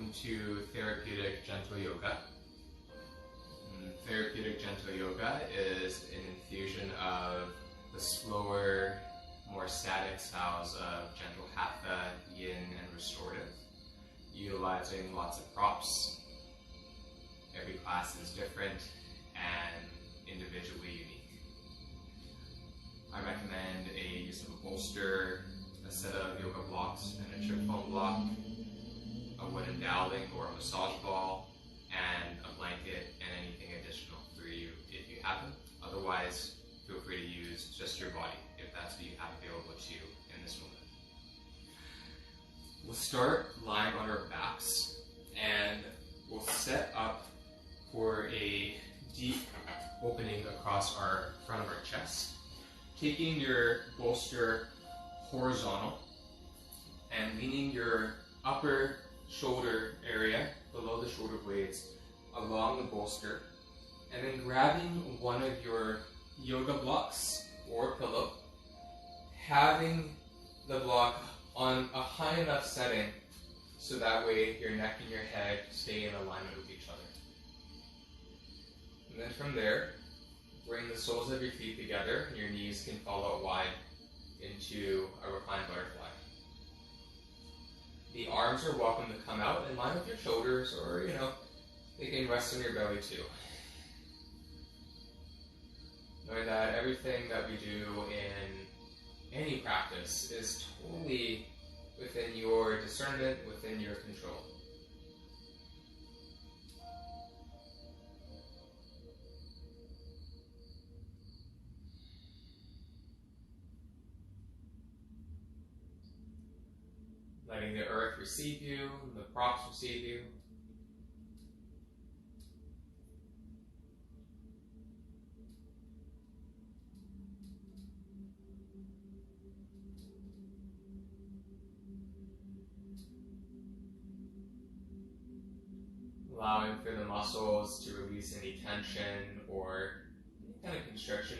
welcome to Therapeutic Gentle Yoga. Therapeutic Gentle Yoga is an infusion of the slower, more static styles of gentle hatha, yin, and restorative, utilizing lots of props. Every class is different and individually unique. I recommend a use of a bolster, a set of yoga blocks and a chip foam block, a wooden doweling or a massage ball, and a blanket and anything additional for you if you have them. Otherwise, feel free to use just your body if that's what you have available to you in this moment. We'll start lying on our backs and we'll set up for a deep opening across our front of our chest, taking your bolster horizontal and leaning your upper shoulder area below the shoulder blades along the bolster, and then grabbing one of your yoga blocks or pillow, having the block on a high enough setting so that way your neck and your head stay in alignment with each other. And then from there, bring the soles of your feet together and your knees can fall out wide into a reclined butterfly. The arms are welcome to come out in line with your shoulders, or they can rest on your belly too. Knowing that everything that we do in any practice is totally within your discernment, within your control. Letting the earth receive you, the props receive you. Allowing for the muscles to release any tension or any kind of constriction.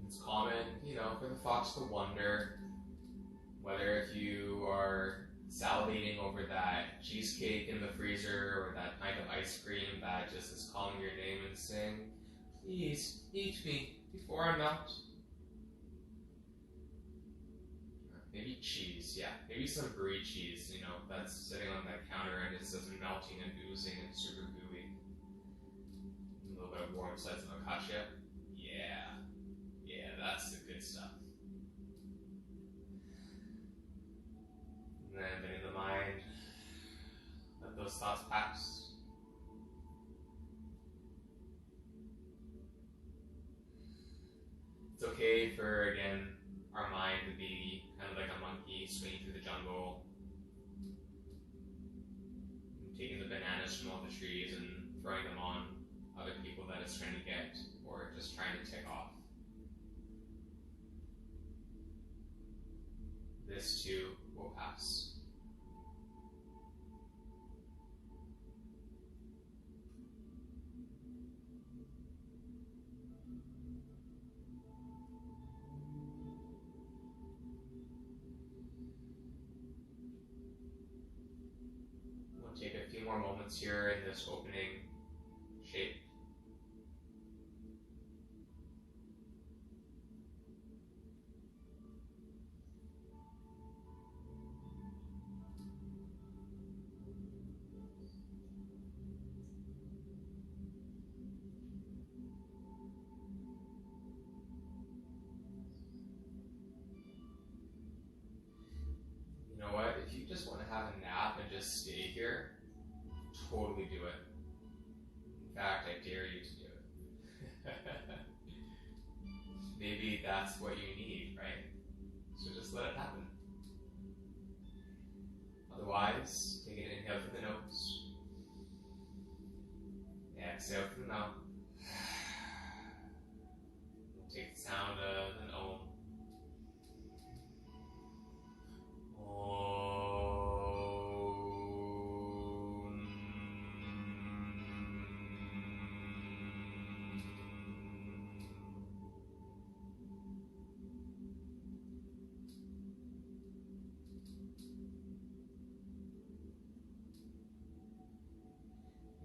It's common, for the thoughts to wonder whether if you are salivating over that cheesecake in the freezer or that pint of ice cream that just is calling your name and saying, "Please, eat me before I melt." Maybe cheese, yeah. Maybe some brie cheese, that's sitting on that counter and it's just melting and oozing and super gooey. A little bit of warm slice of focaccia. Yeah, that's the good stuff. And then in the mind, let those thoughts pass. It's okay for, again, our mind to be kind of like a monkey swinging through the jungle, taking the bananas from all the trees and throwing them on other people that it's trying to get, or just trying to tick off. This too will pass. We'll take a few more moments here in this opening shape. You know what? If you just want to have a nap and just stay here, totally do it. In fact, I dare you to do it. maybe that's what you need, right? So just let it happen. Otherwise, take an inhale through the nose. Exhale through the mouth. Take the sound of an Om.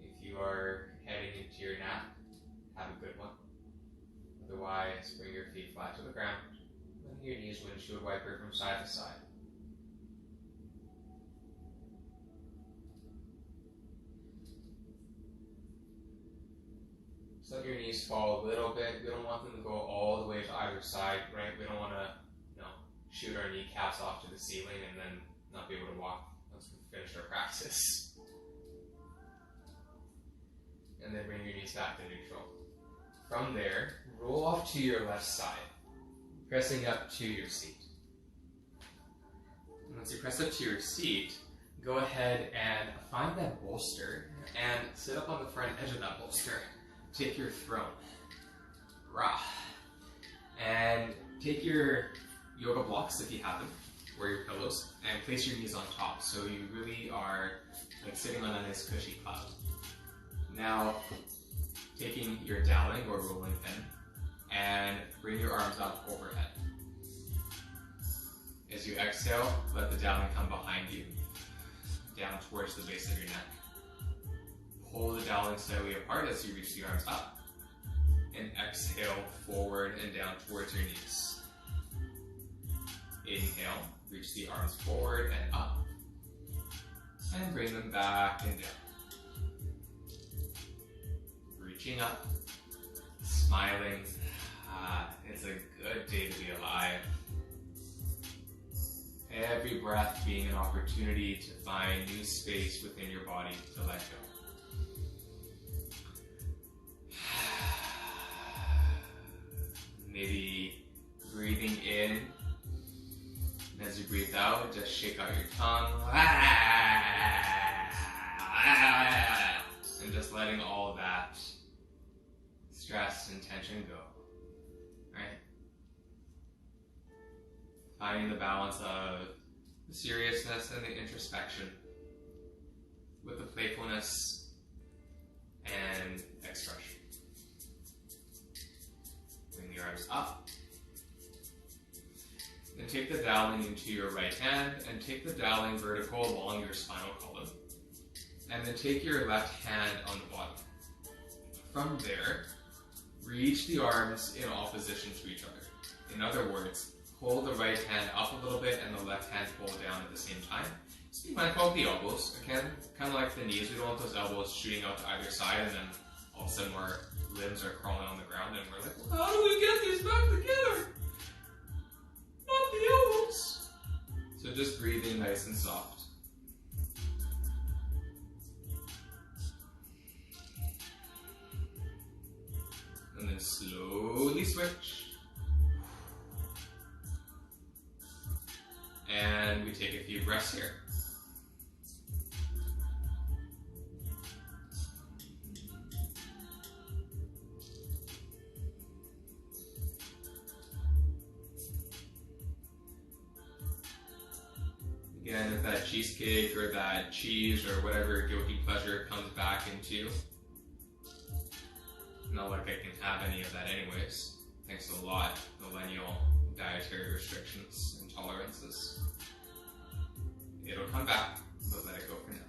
If you are heading into your nap, have a good one. Otherwise, bring your feet flat to the ground. Letting your knees windshield wiper from side to side. Just let your knees fall a little bit. We don't want them to go all the way to either side, right? We don't want to, shoot our kneecaps off to the ceiling and then not be able to walk once we finish our practice. And then bring your knees back to neutral. From there, roll off to your left side, pressing up to your seat. And once you press up to your seat, go ahead and find that bolster and sit up on the front edge of that bolster. Take your throne. Rah. And take your yoga blocks, if you have them, or your pillows, and place your knees on top. So you really are like sitting on a nice cushy cloud. Now, taking your dowling or rolling pin and bring your arms up overhead. As you exhale, let the dowling come behind you, down towards the base of your neck. Pull the dowling slightly apart as you reach the arms up. And exhale forward and down towards your knees. Inhale, reach the arms forward and up. And bring them back and down. Reaching up, smiling. It's a good day to be alive. Every breath being an opportunity to find new space within your body to let go. Maybe breathing in, and as you breathe out, just shake out your tongue. And just letting all of that stress and tension go, right? Finding the balance of the seriousness and the introspection with the playfulness and expression. Bring the arms up. Then take the dowling into your right hand and take the dowling vertical along your spinal column. And then take your left hand on the bottom. From there, reach the arms in opposition to each other. In other words, hold the right hand up a little bit and the left hand pull down at the same time. Just be mindful of the elbows. Again, kind of like the knees, we don't want those elbows shooting out to either side and then all of a sudden our limbs are crawling on the ground and we're like, well, how do we get these back together? Not the elbows. So just breathing nice and soft. And then slowly switch. And we take a few breaths here. Again, if that cheesecake or that cheese or whatever guilty pleasure comes back into, not like I can have any of that anyways. Thanks a lot, millennial dietary restrictions and tolerances. It'll come back, but let it go for now.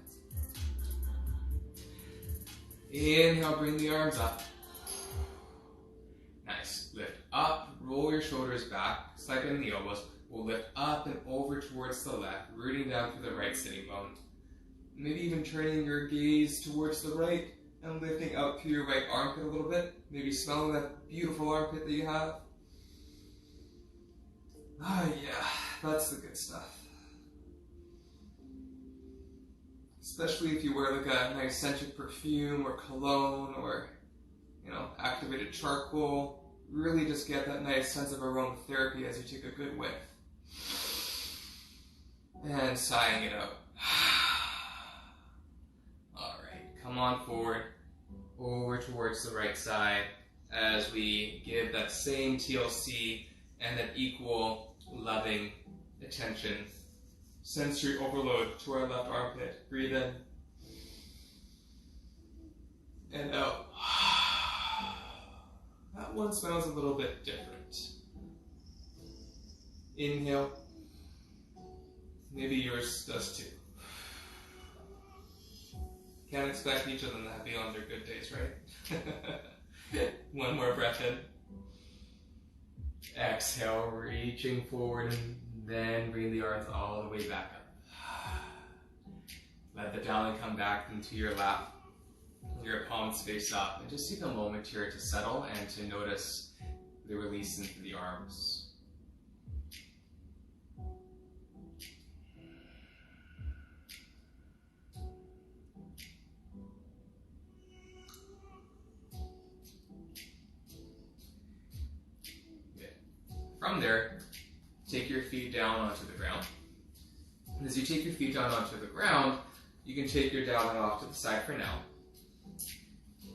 Inhale, bring the arms up. Nice. Lift up, roll your shoulders back, slide in the elbows. We'll lift up and over towards the left, rooting down through the right sitting bone. Maybe even turning your gaze towards the right and lifting out through your right armpit a little bit. Maybe smelling that beautiful armpit that you have. Ah, yeah, that's the good stuff. Especially if you wear like a nice scented perfume or cologne or, activated charcoal. Really just get that nice sense of aromatherapy as you take a good whiff. And sighing it out. Alright, come on forward, over towards the right side as we give that same TLC and that equal loving attention. Sensory overload to our left armpit. Breathe in. And out. That one smells a little bit different. Inhale. Maybe yours does too. Can't expect each of them to have been on their good days, right? One more breath in. Exhale, reaching forward, and then bring the arms all the way back up. Let the dowling come back into your lap. Your palms face up, and just take a moment here to settle and to notice the release into the arms. From there, take your feet down onto the ground. And as you take your feet down onto the ground, you can take your dowling off to the side for now.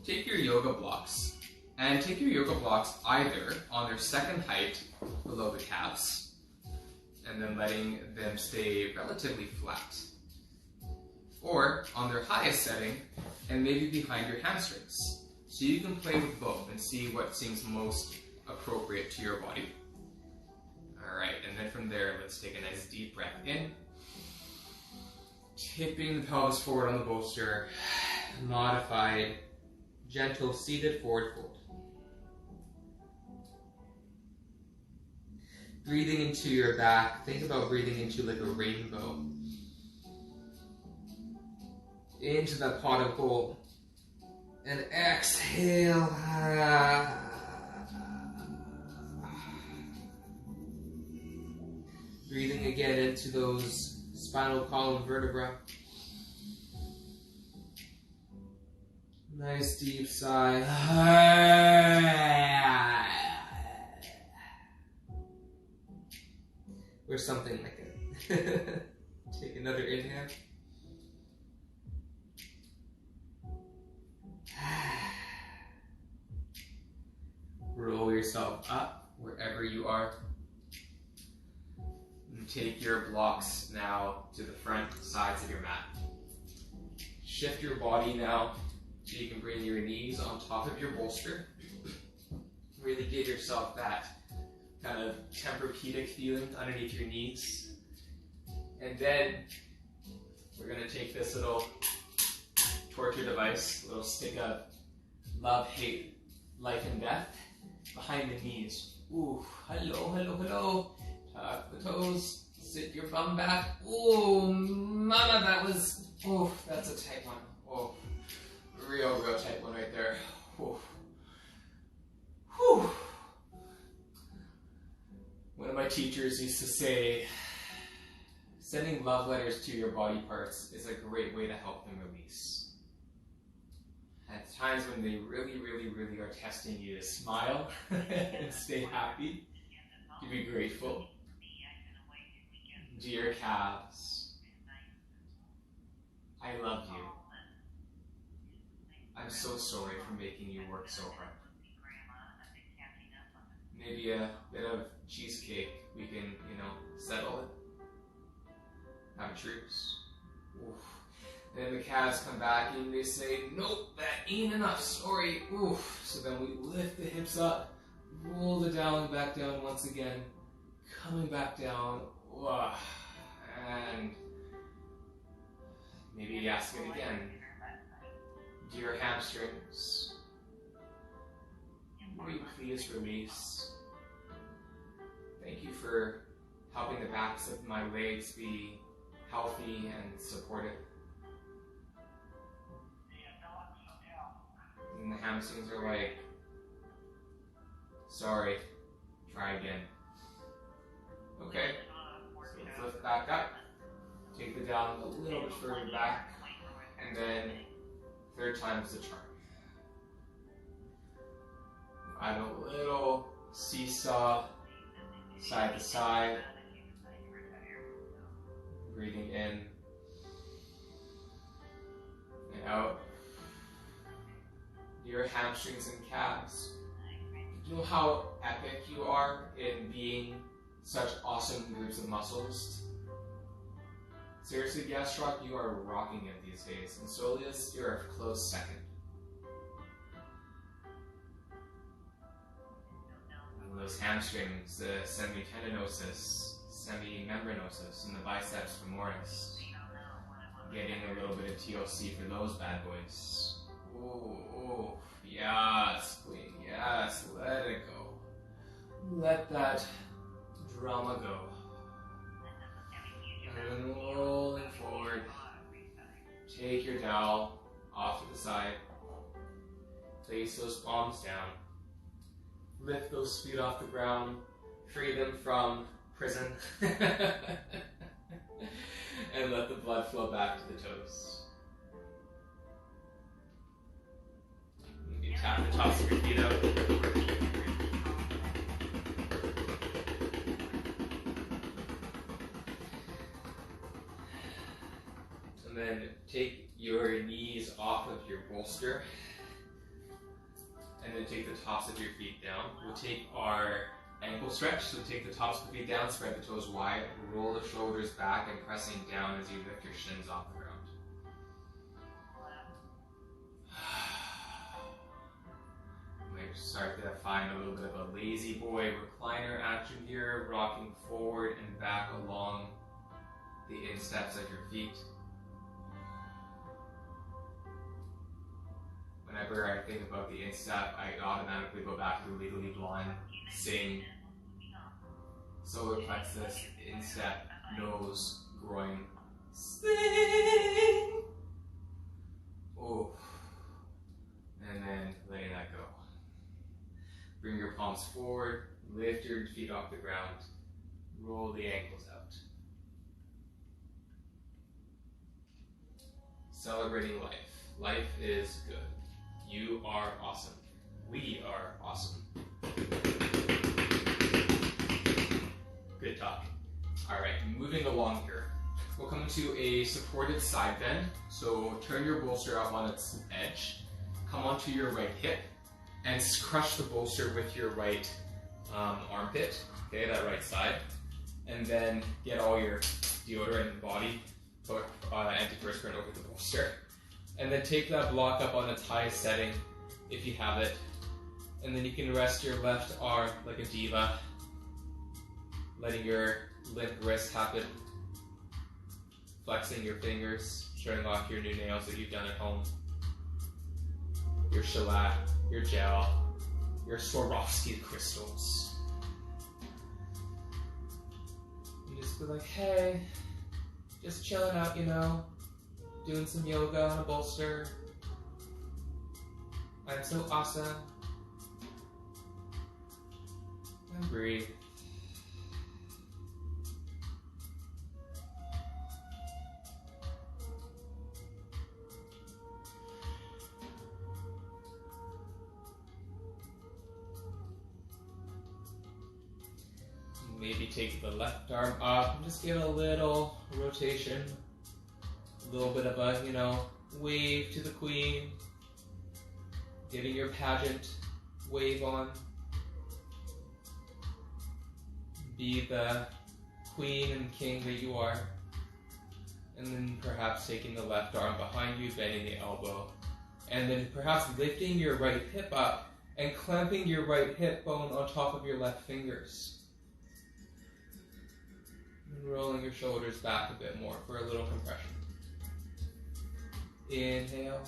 Take your yoga blocks, and take your yoga blocks either on their second height below the calves, and then letting them stay relatively flat, or on their highest setting, and maybe behind your hamstrings. So you can play with both and see what seems most appropriate to your body. Alright, and then from there, let's take a nice deep breath in. Tipping the pelvis forward on the bolster. Modified, gentle, seated forward fold. Breathing into your back. Think about breathing into like a rainbow. Into that pot of gold. And exhale. Breathing again into those spinal column vertebrae. Nice deep sigh. Or something like it. Take another inhale. Roll yourself up wherever you are. Take your blocks now to the front sides of your mat. Shift your body now so you can bring your knees on top of your bolster. Really give yourself that kind of Therapeutic feeling underneath your knees. And then we're going to take this little torture device, a little stick of love, hate, life, and death behind the knees. Ooh, hello, hello, hello. Tuck the toes, sit your bum back. Oh, mama, that's a tight one. Oh, real tight one right there. Oh. Whew. One of my teachers used to say, sending love letters to your body parts is a great way to help them release. At times when they really are testing you to smile and stay happy, to be grateful. Dear calves, I love you. I'm so sorry for making you work so hard. Maybe a bit of cheesecake, we can, settle it. Have a truce. Oof. And then the calves come back and they say, nope, that ain't enough, sorry. Oof. So then we lift the hips up, roll the dowling back down once again, coming back down. And maybe ask it again. Dear hamstrings, will you please release? Thank you for helping the backs of my legs be healthy and supportive. And the hamstrings are like, sorry, try again. Okay. Lift back up, take the down a little bit further back, and then third time's the charm. Find a little seesaw, side to side. Breathing in and out. Your hamstrings and calves. You know how epic you are in being such awesome groups of muscles? Seriously, gastroc, you are rocking it these days. And soleus, you're a close second. And those hamstrings, the semitendinosus, semimembranosus, and the biceps femoris. Getting a little bit of TLC for those bad boys. Ooh, yes, queen, yes, let it go. Let that drama go. And then rolling forward. Take your dowel off to the side. Place those palms down. Lift those feet off the ground. Free them from prison. And let the blood flow back to the toes. You tap the tops of your feet out. And then take your knees off of your bolster. And then take the tops of your feet down. We'll take our ankle stretch, so take the tops of the feet down, spread the toes wide, roll the shoulders back and pressing down as you lift your shins off the ground. Might start to find a little bit of a lazy boy recliner action here, rocking forward and back along the insteps of your feet. Whenever I think about the instep, I automatically go back to Legally Blonde, sing, solar plexus, instep, nose, groin, sing. Oh, and then letting that go. Bring your palms forward, lift your feet off the ground, roll the ankles out. Celebrating life. Life is good. You are awesome. We are awesome. Good talk. All right, moving along here. We'll come to a supported side bend. So turn your bolster up on its edge. Come onto your right hip and crush the bolster with your right armpit. Okay, that right side. And then get all your deodorant and body antiperspirant over the bolster. And then take that block up on its highest setting, if you have it. And then you can rest your left arm like a diva, letting your limp wrist happen. Flexing your fingers, showing off your new nails that you've done at home. Your shellac, your gel, your Swarovski crystals. You just be like, hey, just chilling out, you know. Doing some yoga on a bolster. I'm so awesome. And breathe. Maybe take the left arm up and just give a little rotation. A little bit of a, you know, wave to the queen. Getting your pageant wave on. Be the queen and king that you are. And then perhaps taking the left arm behind you, bending the elbow. And then perhaps lifting your right hip up and clamping your right hip bone on top of your left fingers. And rolling your shoulders back a bit more for a little compression. Inhale.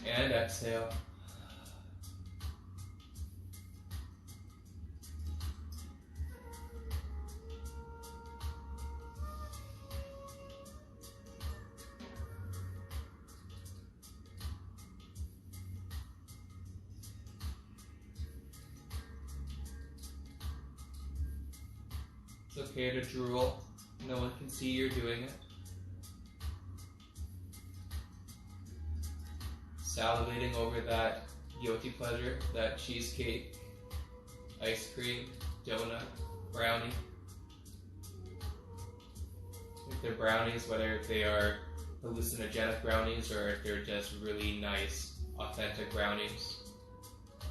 And exhale. It's okay to drool. No one can see you're doing it. salivating over that guilty pleasure, that cheesecake, ice cream, donut, brownie. If they're brownies, whether they are hallucinogenic brownies or if they're just really nice, authentic brownies,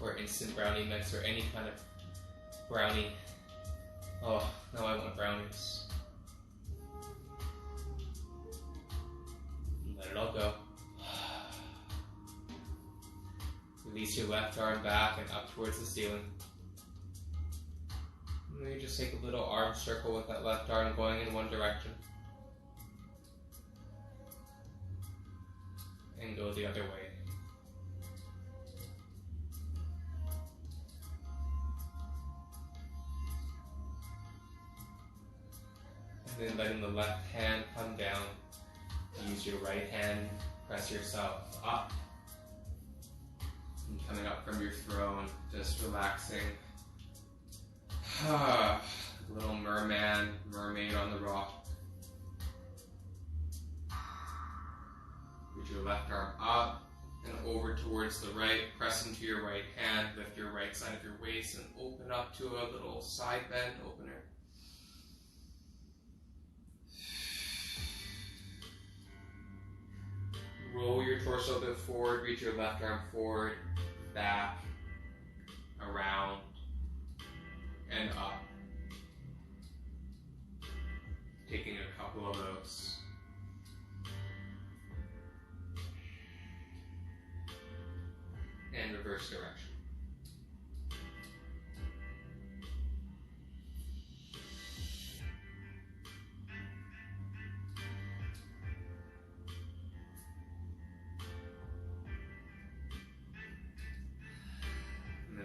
or instant brownie mix, or any kind of brownie. Oh, now I want brownies. Let it all go. Release your left arm back and up towards the ceiling. And then you just take a little arm circle with that left arm going in one direction. And go the other way. And then letting the left hand come down. Use your right hand, press yourself up. And coming up from your throne, just relaxing. Little mermaid on the rock. Reach your left arm up and over towards the right. Press into your right hand, lift your right side of your waist and open up to a little side bend opener. Roll your torso a bit forward, reach your left arm forward, back, around, and up. Taking a couple of those. And reverse direction.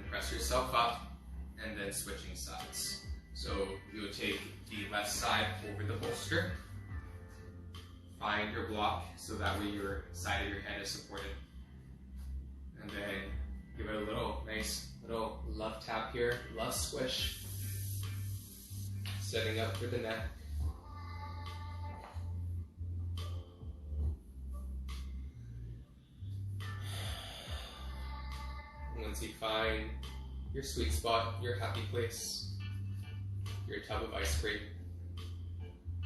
Press yourself up, and then switching sides. So you'll take the left side over the bolster, find your block so that way your side of your head is supported, and then give it a little nice little love tap here, love squish, setting up for the neck. Once you find your sweet spot, your happy place, your tub of ice cream,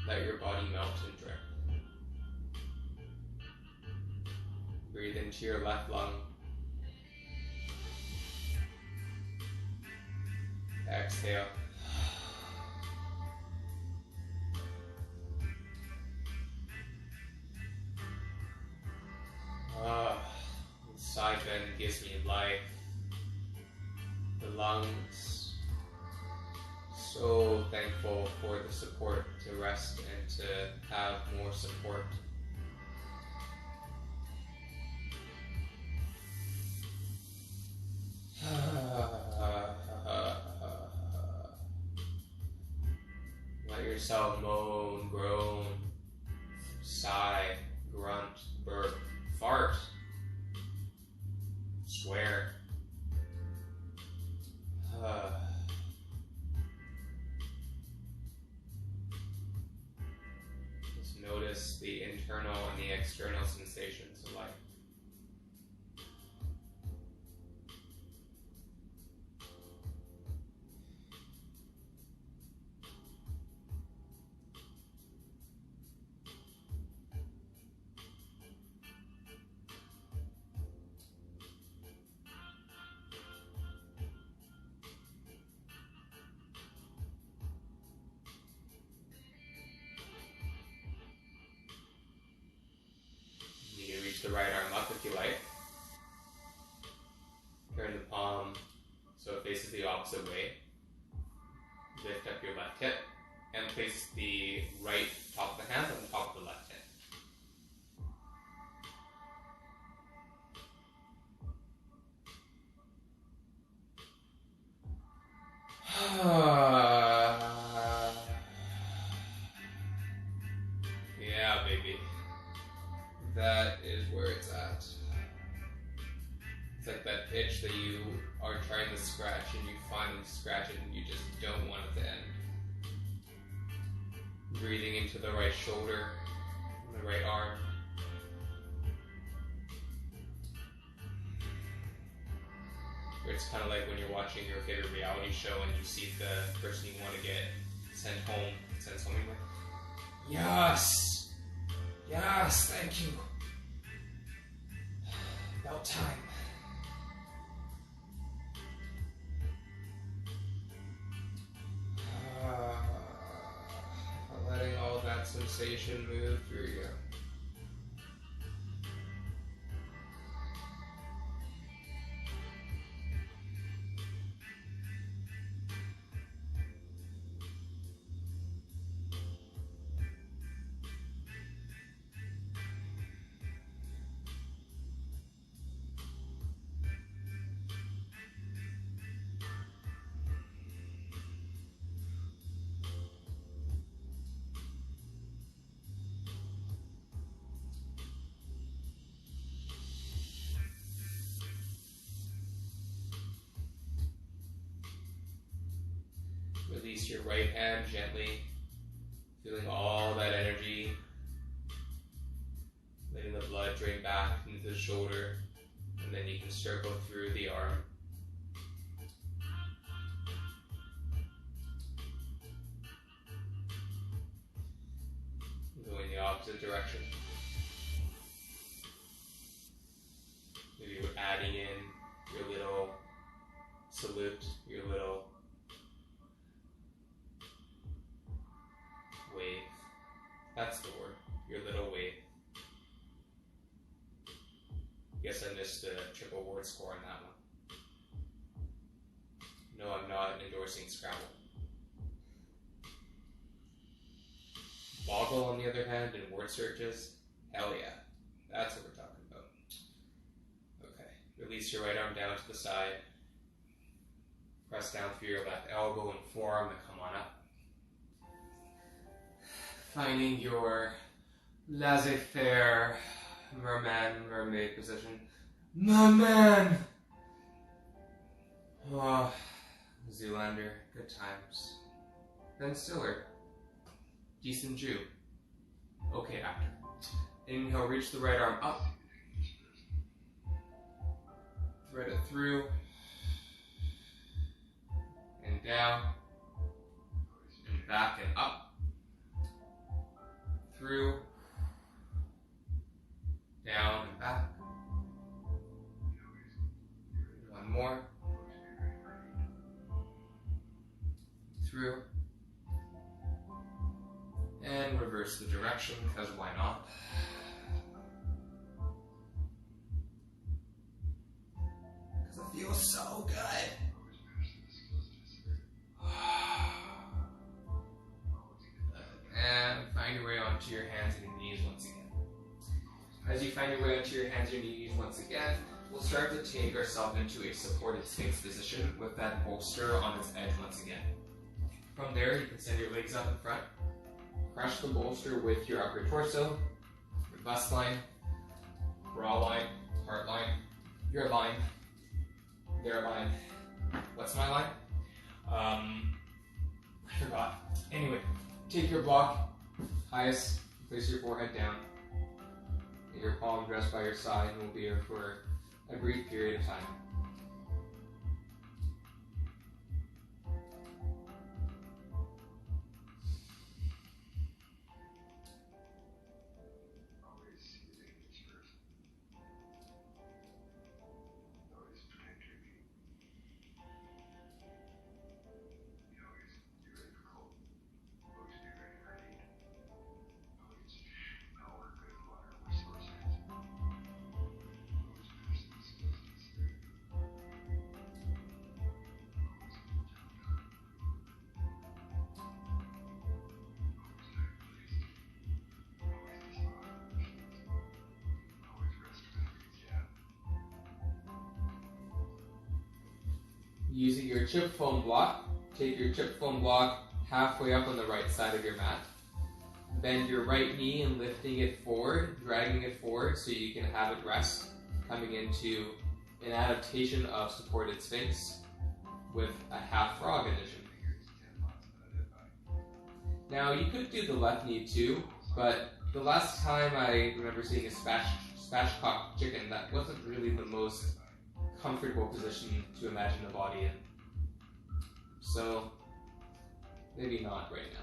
let your body melt and drip. Breathe into your left lung. Exhale. Side bend gives me life. The lungs, so thankful for the support to rest and to have more support. Let yourself moan, groan, sigh, grunt, burp, fart, swear. Just notice the internal and the external sensations of life. The right arm up if you like. Turn the palm so it faces the opposite way. Lift up your left hip and place the right top of the hand on the top of the left hip. Yeah, baby. That is where it's at. It's like that itch that you are trying to scratch and you finally scratch it and you just don't want it to end. Breathing into the right shoulder, the right arm. it's kind of like when you're watching your favorite reality show and you see the person you want to get sent home, you're like, yes! Yes, thank you. About time. Letting all that sensation move through you. Release your right hand gently, feeling all that energy, letting the blood drain back into the shoulder, and then you can circle through the arm. Going the opposite direction. Maybe you're adding in your little salute, your little wave. That's the word. Your little wave. Guess I missed the triple word score on that one. No, I'm not endorsing Scrabble. Boggle, on the other hand, in word searches, hell yeah. That's what we're talking about. Okay. Release your right arm down to the side. Press down through your left elbow and forearm to come on up. Finding your laissez-faire mermaid position. Merman! Oh, Zoolander, good times. Ben Stiller, decent Jew. Okay, actor. Inhale, reach the right arm up. Thread it through. And down. And back and up. Through, down and back. One more. Through. And reverse the direction, because why not? Because it feels so good. And find your way onto your hands and your knees once again. As you find your way onto your hands and your knees once again, we'll start to take ourselves into a supported Sphinx position with that bolster on its edge once again. From there, you can send your legs up in front, crush the bolster with your upper torso, your bust line, bra line, heart line, your line, their line. What's my line? I forgot. Anyway. Take your block, highest, place your forehead down, and your palm rest by your side, and we'll be here for a brief period of time. Using your chip foam block, take your chip foam block halfway up on the right side of your mat. Bend your right knee and lifting it forward, dragging it forward so you can have it rest, coming into an adaptation of supported Sphinx with a half frog addition. Now you could do the left knee too, but the last time I remember seeing a spatchcock chicken, that wasn't really the most comfortable position to imagine the body in. So, maybe not right now.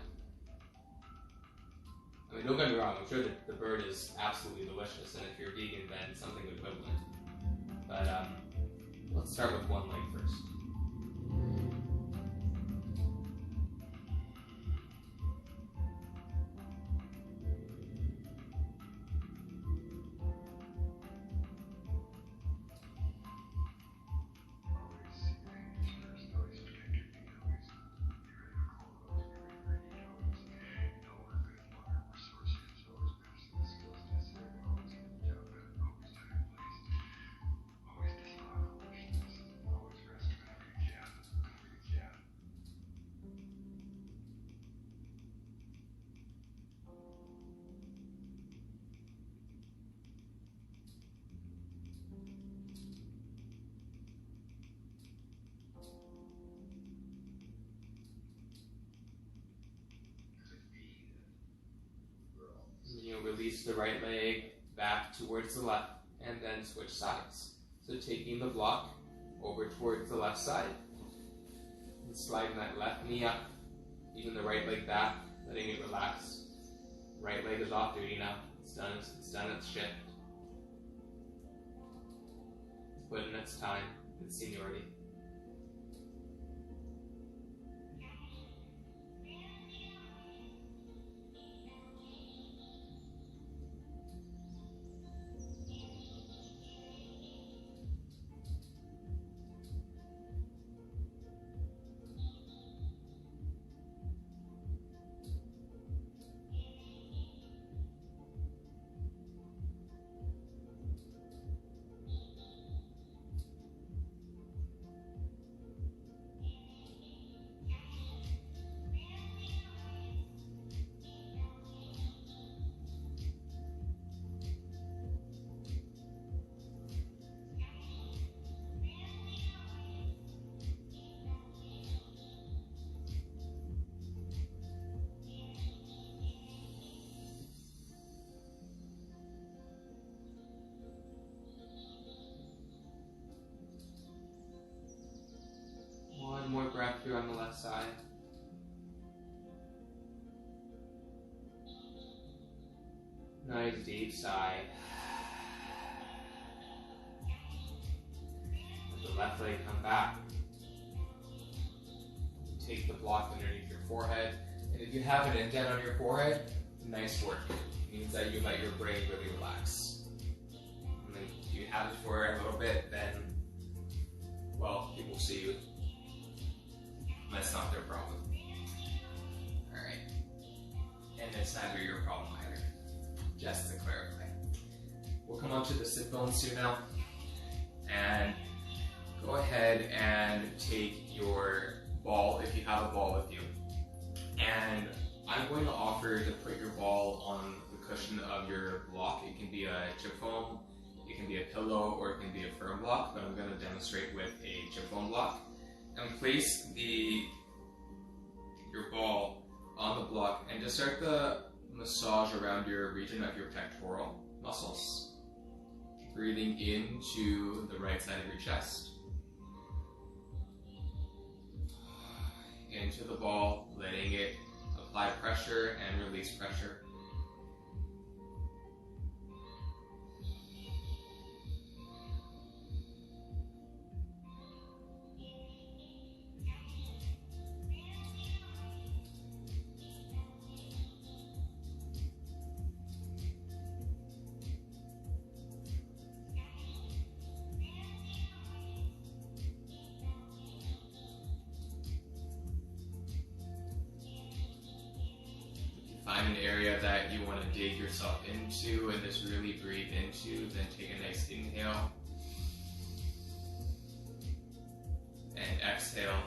I mean, don't get me wrong, I'm sure that the bird is absolutely delicious, and if you're vegan, then something equivalent. But let's start with one leg first. You release the right leg back towards the left and then switch sides. So taking the block over towards the left side and sliding that left knee up, even the right leg back, letting it relax. Right leg is off duty now. It's done its shift. It's put in its time, its seniority. One more breath here on the left side. Nice deep sigh. Let the left leg come back. Take the block underneath your forehead. And if you have an indent on your forehead, nice work. It means that you let your brain really relax. And then if you have it for a little bit, then, well, people see you. That's not their problem. Alright. And it's neither your problem either. Just to clarify. We'll come on to the sit bones soon now. And go ahead and take your ball, if you have a ball with you. And I'm going to offer to put your ball on the cushion of your block. It can be a chip foam, it can be a pillow, or it can be a firm block, but I'm going to demonstrate with a chip foam block. And place your ball on the block and just start the massage around your region of your pectoral muscles. Breathing into the right side of your chest. Into the ball, letting it apply pressure and release pressure. Find an area that you want to dig yourself into and just really breathe into, then take a nice inhale and exhale.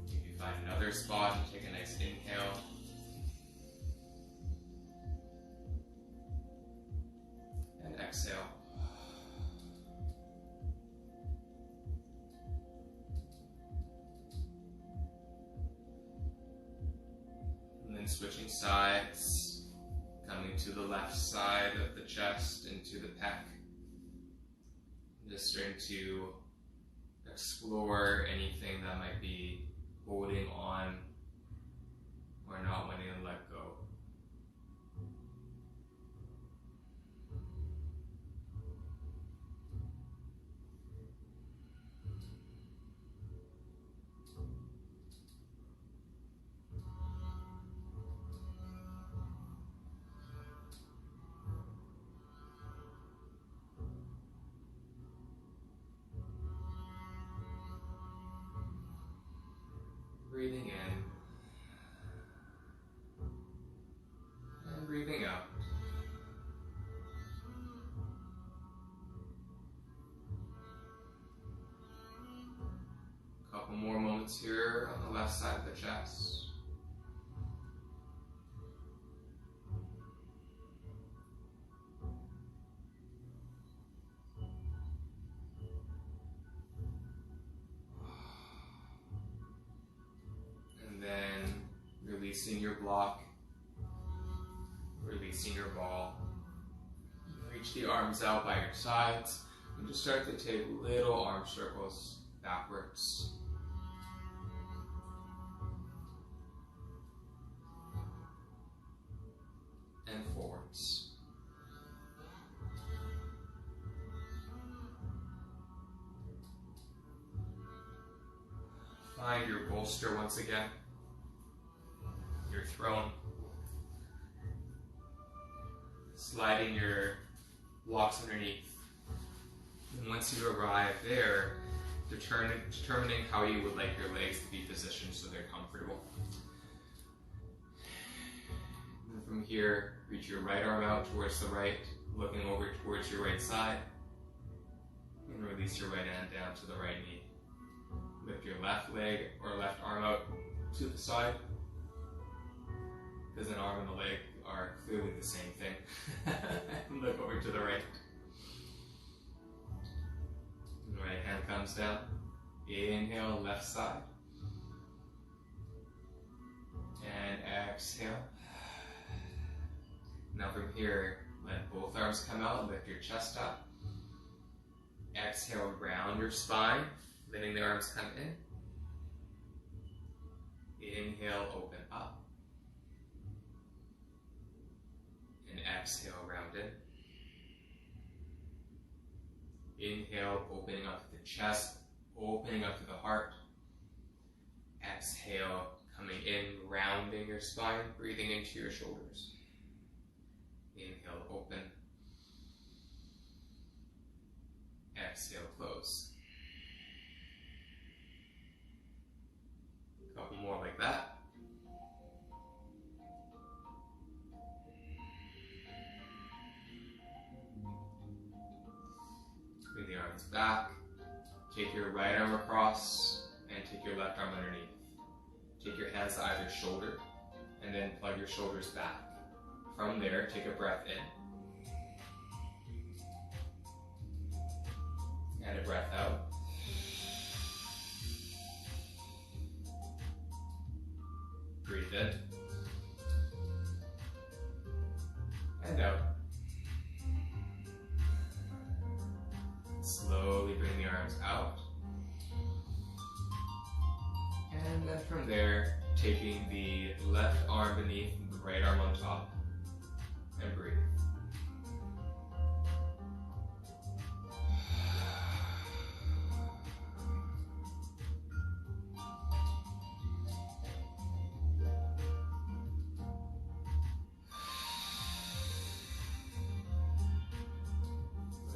If you find another spot and take a nice inhale and exhale. Switching sides, come coming to the left side of the chest into the pec. Just starting to explore anything that might be holding on or not wanting to let go. Breathing in and breathing out. A couple more moments here on the left side of the chest. Then releasing your block, releasing your ball. Reach the arms out by your sides and just start to take little arm circles backwards. And forwards. Find your bolster once again. Your throne. Sliding your blocks underneath. And once you arrive there, determining how you would like your legs to be positioned so they're comfortable. And from here, reach your right arm out towards the right, looking over towards your right side. And release your right hand down to the right knee. Lift your left leg or left arm out to the side. Because an arm and a leg are clearly the same thing. Look over to the right. And right hand comes down. Inhale, left side. And exhale. Now from here, let both arms come out, lift your chest up. Exhale, round your spine, letting the arms come in. Inhale, open up. And exhale, round in. Inhale, opening up to the chest, opening up to the heart. Exhale, coming in, rounding your spine, breathing into your shoulders. Inhale, open. Exhale, close. A couple more like that. Bring the arms back. Take your right arm across and take your left arm underneath. Take your hands to either shoulder and then plug your shoulders back. From there, take a breath in. And a breath out. Breathe in. And out. Slowly bring the arms out. And then from there, taking the left arm beneath the right arm on top. And breathe.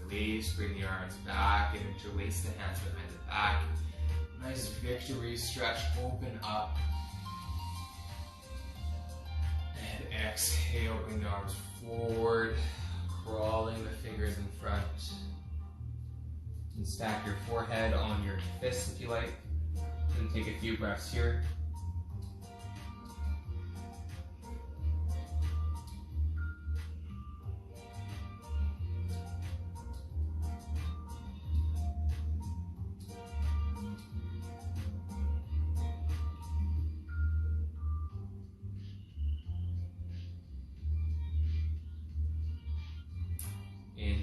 Release, bring the arms back and interlace the hands behind the back. Nice victory stretch, open up. And exhale, bring the arms forward, crawling the fingers in front. And stack your forehead on your fists if you like. And take a few breaths here.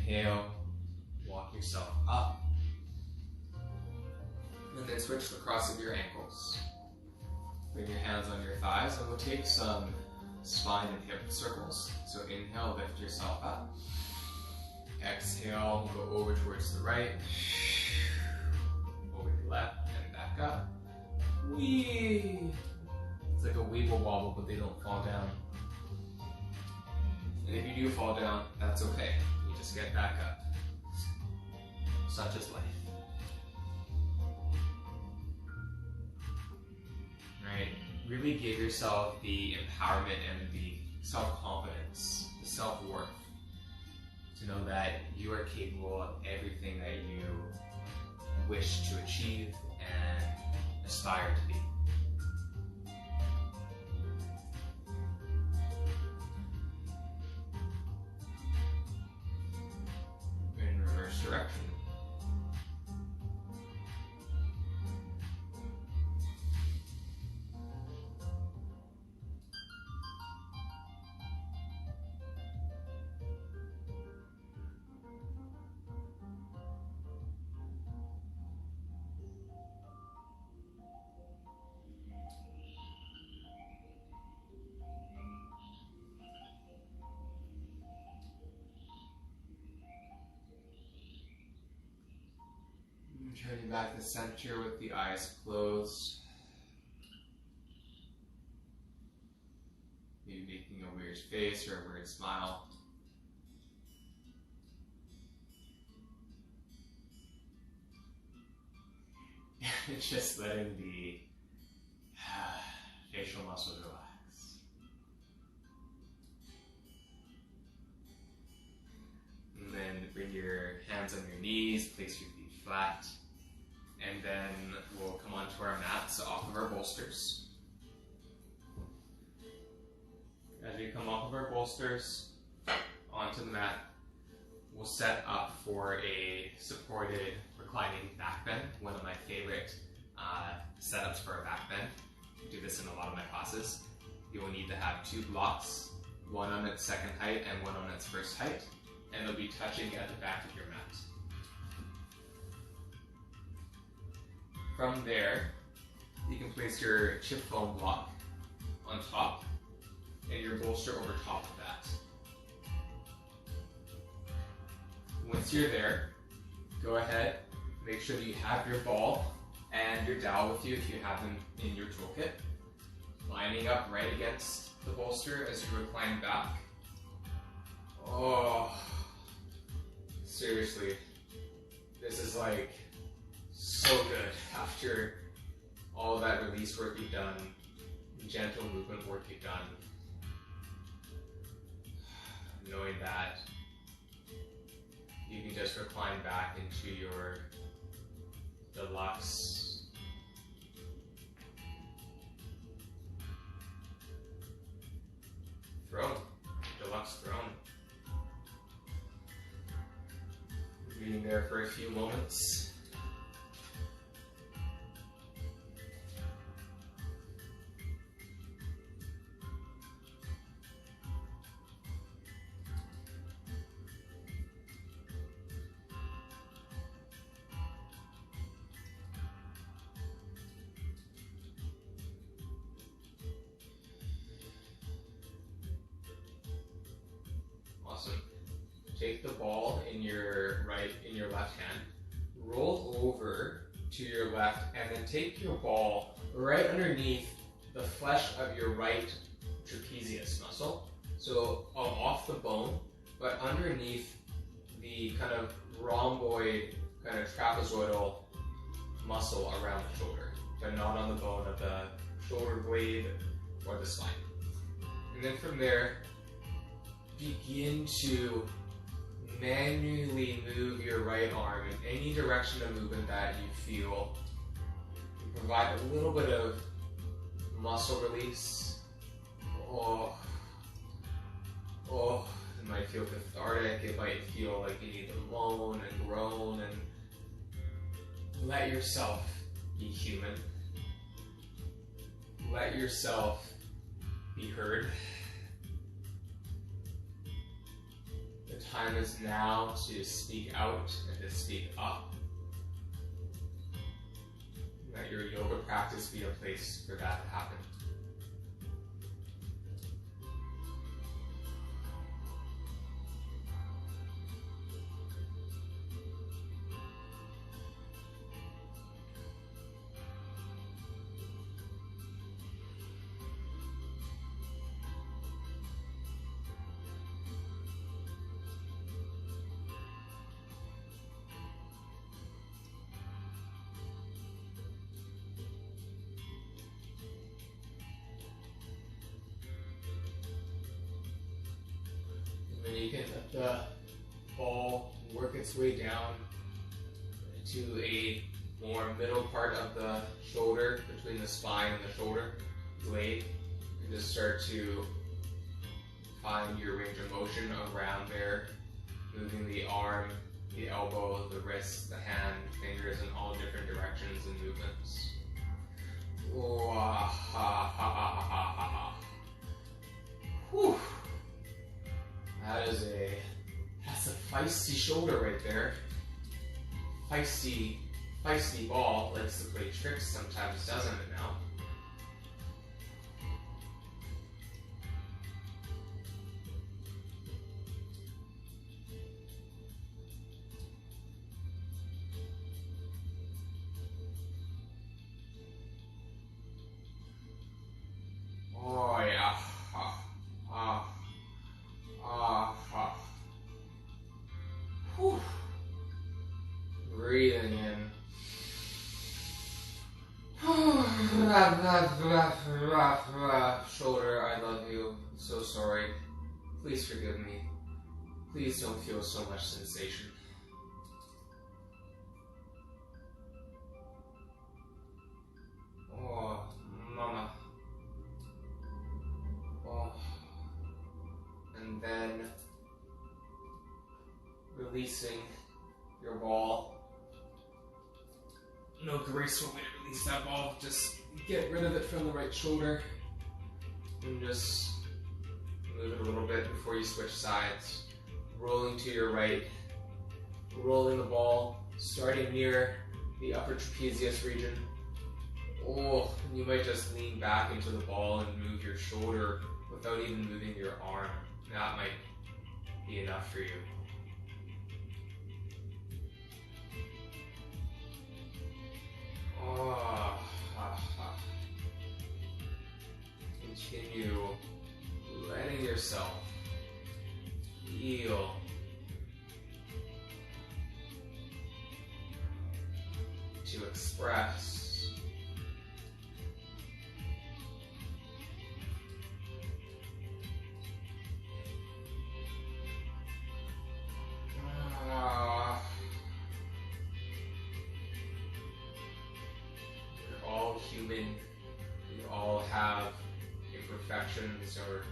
Inhale, walk yourself up. And then switch the cross of your ankles. Bring your hands on your thighs, and we'll take some spine and hip circles. So inhale, lift yourself up. Exhale, go over towards the right. Over to the left, and back up. Whee! It's like a weeble wobble, but they don't fall down. And if you do fall down, that's okay. You just get back up. Such is life. Right? Really give yourself the empowerment and the self-confidence, the self-worth, to know that you are capable of everything that you wish to achieve and aspire to be. In reverse direction. Turning back to center with the eyes closed. Maybe making a weird face or a weird smile. And just letting the facial muscles relax. And then bring your hands on your knees, place your feet flat. And then we'll come onto our mats off of our bolsters. As we come off of our bolsters onto the mat, we'll set up for a supported reclining back bend, one of my favorite setups for a back bend. I do this in a lot of my classes. You will need to have two blocks, one on its second height and one on its first height, and they'll be touching at the back of your mat. From there, you can place your chip foam block on top and your bolster over top of that. Once you're there, go ahead, make sure that you have your ball and your dowel with you if you have them in your toolkit, lining up right against the bolster as you recline back. Oh, seriously, this is like so good after all that release work you've done, gentle movement work you've done. Knowing that you can just recline back into your deluxe throne. Being there for a few moments. Awesome. Take the ball in your left hand, roll over to your left, and then take your ball right underneath the flesh of your right trapezius muscle. So off the bone, but underneath the kind of rhomboid, kind of trapezoidal muscle around the shoulder, but not on the bone of the shoulder blade or the spine. And then from there, begin to manually move your right arm in any direction of movement that you feel. You provide a little bit of muscle release. Oh, it might feel cathartic. It might feel like you need to moan and groan, and let yourself be human. Let yourself be heard. The time is now to speak out and to speak up. Let your yoga practice be a place for that to happen. And then you can let the ball work its way down to a more middle part of the shoulder, between the spine and the shoulder blade. And just start to find your range of motion around there, moving the arm, the elbow, the wrist, the hand, fingers in all different directions and movements. Oh, ha, ha, ha, ha, ha, ha. Whew. That's a feisty shoulder right there. Feisty ball. Likes to play tricks sometimes, doesn't it now? Oh yeah. Whew. Breathing in. Shoulder, I love you. I'm so sorry. Please forgive me. Please don't feel so much sensation. Oh, mama. Oh. And then releasing your ball. No graceful way to release that ball. Just get rid of it from the right shoulder and just move it a little bit before you switch sides. Rolling to your right, rolling the ball, starting near the upper trapezius region. Oh, and you might just lean back into the ball and move your shoulder without even moving your arm. That might be enough for you. Oh, continue letting yourself feel to express. We're all human. We all have imperfections or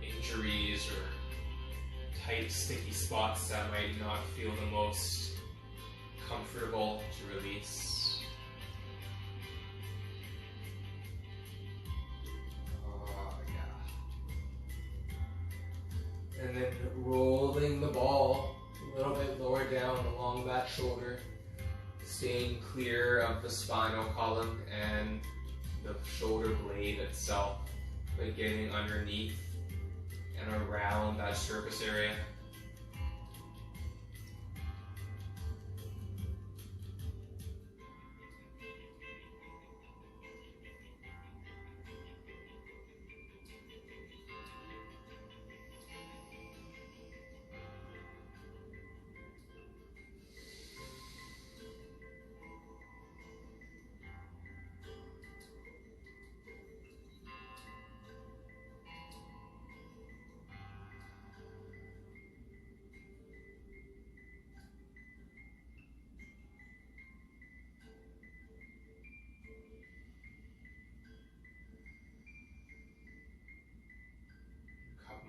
injuries or tight, sticky spots that might not feel the most comfortable to release. Oh, yeah. And then rolling the ball a little bit lower down along that shoulder, staying clear of the spinal column and the shoulder blade itself, by getting underneath and around that surface area.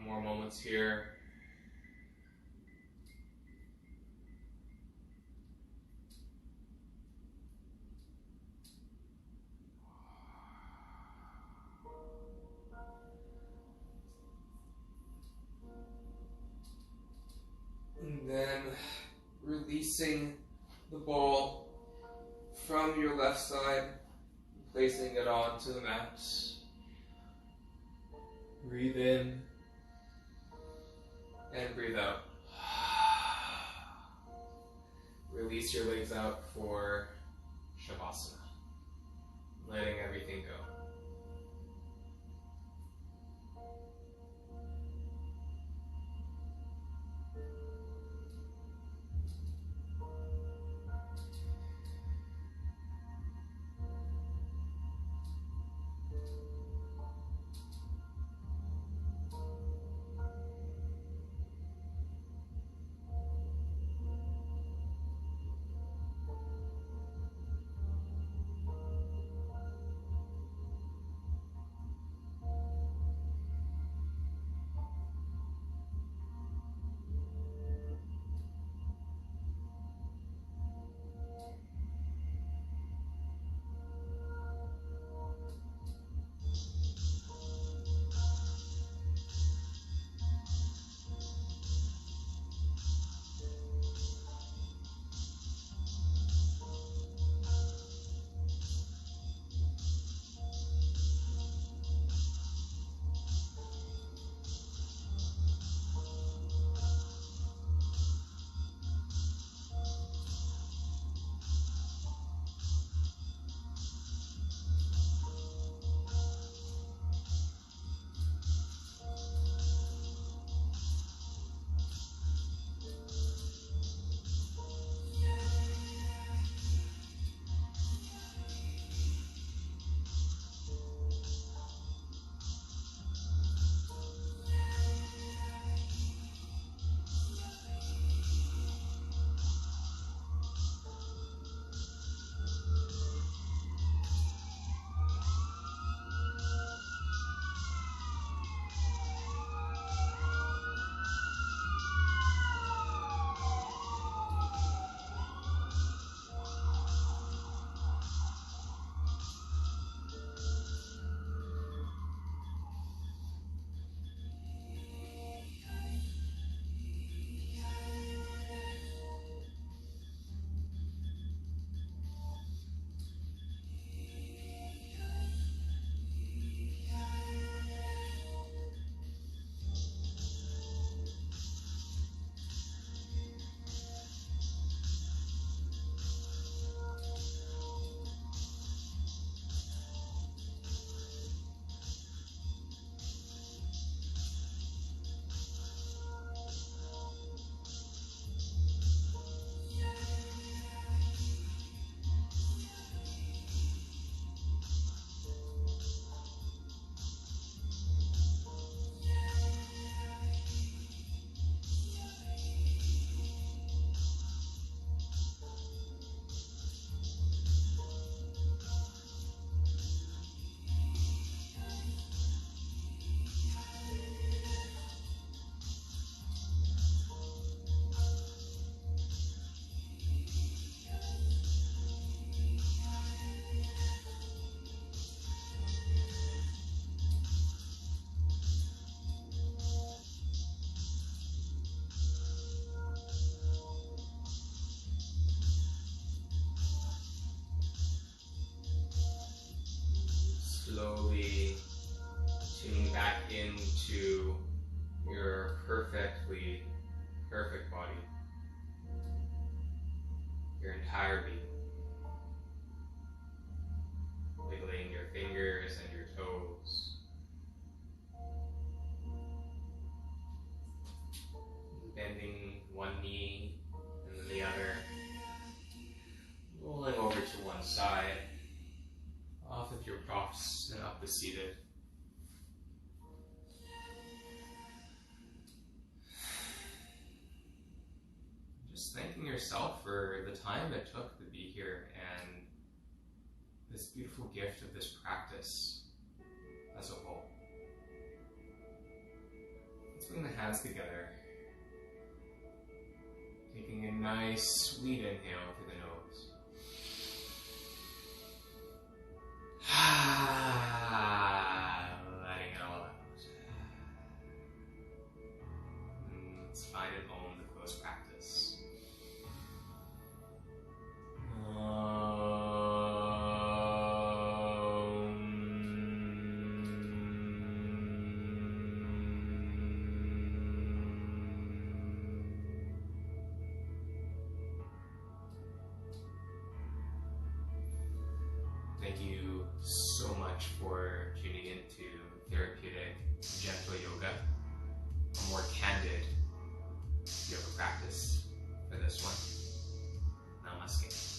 More moments here. from your left side, placing it onto the mat. Breathe in and breathe out. Release your legs out for Shavasana, letting everything go. Slowly tuning back into your perfect body, your entire being, wiggling your fingers and your toes, bending one knee and then the other, rolling over to one side, off with your props and up to seated. Just thanking yourself for the time it took to be here and this beautiful gift of this practice as a whole. Let's bring the hands together, taking a nice sweet inhale through the nose. Letting it all out. Let's find an Om to close practice. thank you so much for tuning into Therapeutic Gentle Yoga, a more candid yoga practice for this one. Namaste.